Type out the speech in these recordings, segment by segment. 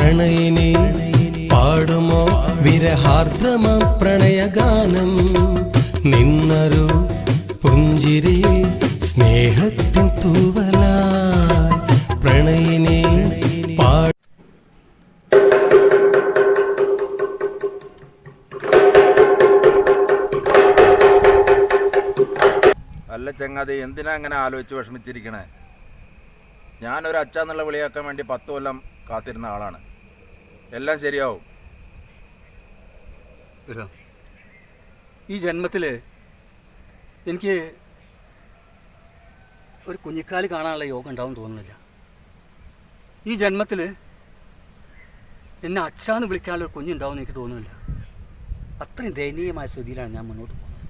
പ്രണയിനി പാടുമോ വിരഹാർദ്രമ പ്രണയഗാനം നിന്നൊരു പുഞ്ചിരിയിൽ സ്നേഹത്തിൻ തൂവലായി പ്രണയിനി അല്ല ചങ്ങാതി, എന്തിനാ അങ്ങനെ ആലോചിച്ച് വിഷമിച്ചിരിക്കണേ? ഞാനൊരു അച്ഛന്നുള്ള വിളിയാക്കാൻ വേണ്ടി 10 കൊല്ലം കാത്തിരുന്ന ആളാണ്. എല്ലാം ശരിയാവും. ഈ ജന്മത്തിൽ എനിക്ക് ഒരു കുഞ്ഞിക്കാല് കാണാനുള്ള യോഗം ഉണ്ടാവും തോന്നുന്നില്ല. ഈ ജന്മത്തിൽ എന്നെ അച്ഛാന്ന് വിളിക്കാനുള്ള ഒരു കുഞ്ഞുണ്ടാവും എനിക്ക് തോന്നുന്നില്ല. അത്രയും ദയനീയമായ സ്ഥിതിയിലാണ് ഞാൻ മുന്നോട്ട് പോകുന്നത്.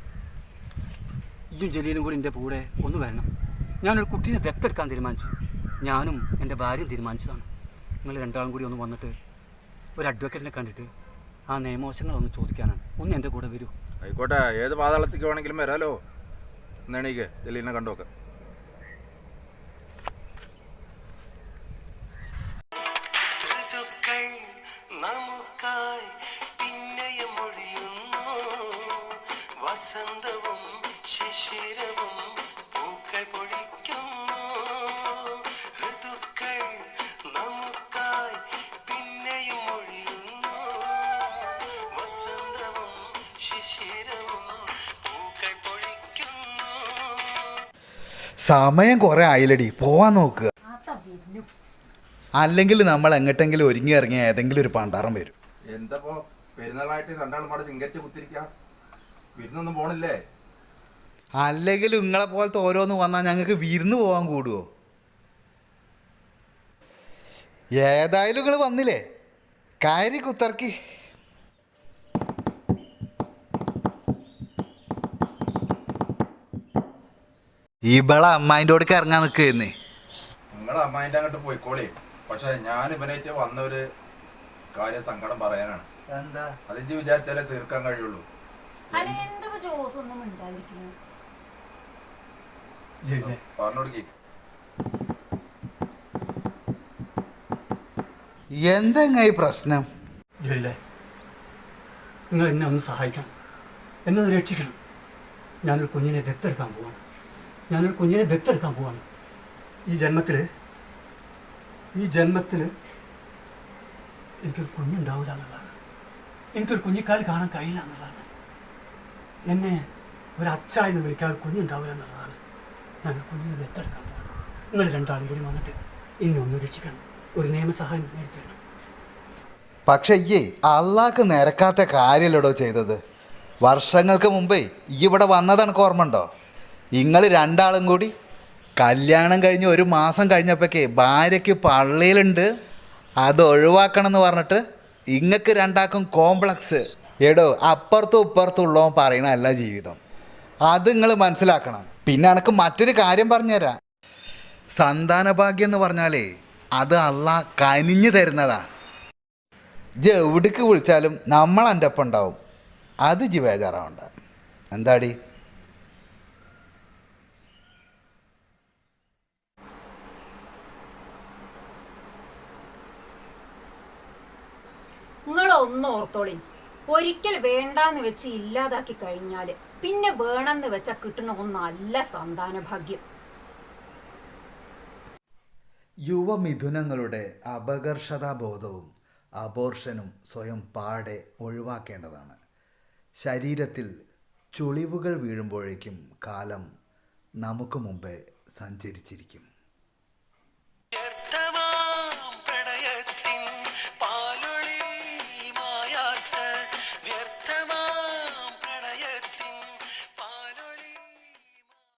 ഇയും ജലീലും കൂടി എൻ്റെ കൂടെ ഒന്ന് വരണം. ഞാനൊരു കുട്ടീനെ ദത്തെടുക്കാൻ തീരുമാനിച്ചു. ഞാനും എൻ്റെ ഭാര്യയും തീരുമാനിച്ചതാണ്. നിങ്ങൾ രണ്ടാളും കൂടി ഒന്ന് വന്നിട്ട് ഒരു അഡ്വക്കേറ്റിനെ കണ്ടിട്ട് ആ നിയമവശങ്ങളൊന്ന് ചോദിക്കാനാണ്. ഒന്ന് എൻ്റെ കൂടെ വരൂ. ആയിക്കോട്ടെ, ഏത് പാതാളത്തേക്ക് വേണമെങ്കിലും വരാലോ. എന്നെണീക്ക്, ജലീലിനെ കണ്ടോക്കെ. വസന്തവും ശിശിരവും പൂക്കൾ പൊഴിക്കുന്നു, ഋതുക്കൾ നമുക്കായി പിന്നെയും ഒഴിയുന്നു. വസന്തവും ശിശിരവും പൂക്കൾ പൊഴിക്കുന്നു. സമയം കുറെ ആയില്ലടി, പോവാൻ നോക്കുക. അല്ലെങ്കിൽ നമ്മൾ എങ്ങോട്ടെങ്കിലും ഒരുങ്ങി ഇറങ്ങിയ ഏതെങ്കിലും ഒരു പണ്ടാറം വരും. എന്തപ്പോ പെരുന്നാളായിട്ട് രണ്ടാളും പാടെ ചിങ്കരിച്ച് കുത്തിരിക്കാം. വിരുന്നൊന്നും പോണില്ലേ? അല്ലെങ്കിൽ നിങ്ങളെ പോലത്തെ ഓരോന്ന് വന്നാൽ ഞങ്ങൾക്ക് വിരുന്ന് പോകാൻ കൂടുവോ? ഏതായാലും നിങ്ങൾ വന്നില്ലേ, കയറി കുത്തിറക്കി. ഇവളെ അമ്മായിൻ്റെ ഓടിക്ക് ഇറങ്ങാൻ നിൽക്കുന്നേ. നിങ്ങളെ അമ്മായിൻ്റെ അങ്ങോട്ട് പോയിക്കോളി. പക്ഷെ ഞാൻ ഇവനായിട്ട് വന്നൊരു കാര്യം സങ്കടം പറയാനാണ്. എന്താ? അതിന് വിചാരിച്ചാലേ തീർക്കാൻ കഴിയുള്ളൂ. എന്തെങ്ങ ഈ പ്രശ്നം? നിങ്ങൾ എന്നെ ഒന്ന് സഹായിക്കണം, എന്നെ ഒന്ന് രക്ഷിക്കണം. ഞാനൊരു കുഞ്ഞിനെ ദത്തെടുക്കാൻ പോവാണ്. ഈ ജന്മത്തിൽ എനിക്കൊരു കുഞ്ഞുണ്ടാവില്ല എന്നുള്ളതാണ്. എനിക്കൊരു കുഞ്ഞിക്കാല് കാണാൻ കഴിയില്ല എന്നുള്ളതാണ്. എന്നെ ഒരു അച്ഛായെന്ന് വിളിക്കാൻ ഒരു കുഞ്ഞുണ്ടാവില്ല എന്നുള്ളതാണ്. ഞാൻ കുഞ്ഞിനെ ദത്തെടുക്കാൻ പോകണം. നിങ്ങൾ രണ്ടാളും കൂടി വന്നിട്ട് ഇനി ഒന്ന് രക്ഷിക്കണം, ഒരു നിയമസഹായം നേരിടണം. പക്ഷെ ഈ അള്ളാക്ക് നിരക്കാത്ത കാര്യമല്ലടോ ചെയ്തത്. വർഷങ്ങൾക്ക് മുമ്പേ ഈ ഇവിടെ വന്നതാണ് ഓർമ്മ ഉണ്ടോ? നിങ്ങൾ രണ്ടാളും കൂടി കല്യാണം കഴിഞ്ഞ് 1 മാസം കഴിഞ്ഞപ്പോഴേക്ക് ഭാര്യയ്ക്ക് പള്ളിയിലുണ്ട്, അത് ഒഴിവാക്കണം എന്ന് പറഞ്ഞിട്ട് ഇങ്ങക്ക് രണ്ടാക്കും കോംപ്ലക്സ്. എടോ, അപ്പുറത്തും ഇപ്പുറത്തും ഉള്ളവൻ പറയണല്ല ജീവിതം. അത് നിങ്ങൾ മനസ്സിലാക്കണം. പിന്നെ എനിക്ക് മറ്റൊരു കാര്യം പറഞ്ഞുതരാം. സന്താനഭാഗ്യം എന്ന് പറഞ്ഞാലേ അത് അള്ളാ കനിഞ്ഞു തരുന്നതാ. ജി എവിടേക്ക് വിളിച്ചാലും നമ്മൾ എൻ്റെ ഒപ്പം ഉണ്ടാവും. അത് ജി ബേജാറാവണ്ട. എന്താടി? നിങ്ങളൊന്ന് ഓർത്തോളി, ഒരിക്കൽ വേണ്ടാന്ന് വെച്ച് ഇല്ലാതാക്കി കഴിഞ്ഞാല് പിന്നെ വേണമെന്ന് വെച്ചാൽ കിട്ടണ ഒന്നല്ല സന്താന ഭാഗ്യം. യുവമിഥുനങ്ങളുടെ അപകർഷതാബോധവും അബോർഷനും സ്വയം പാടെ ഒഴിവാക്കേണ്ടതാണ്. ശരീരത്തിൽ ചുളിവുകൾ വീഴുമ്പോഴേക്കും കാലം നമുക്ക് മുമ്പേ സഞ്ചരിച്ചിരിക്കും.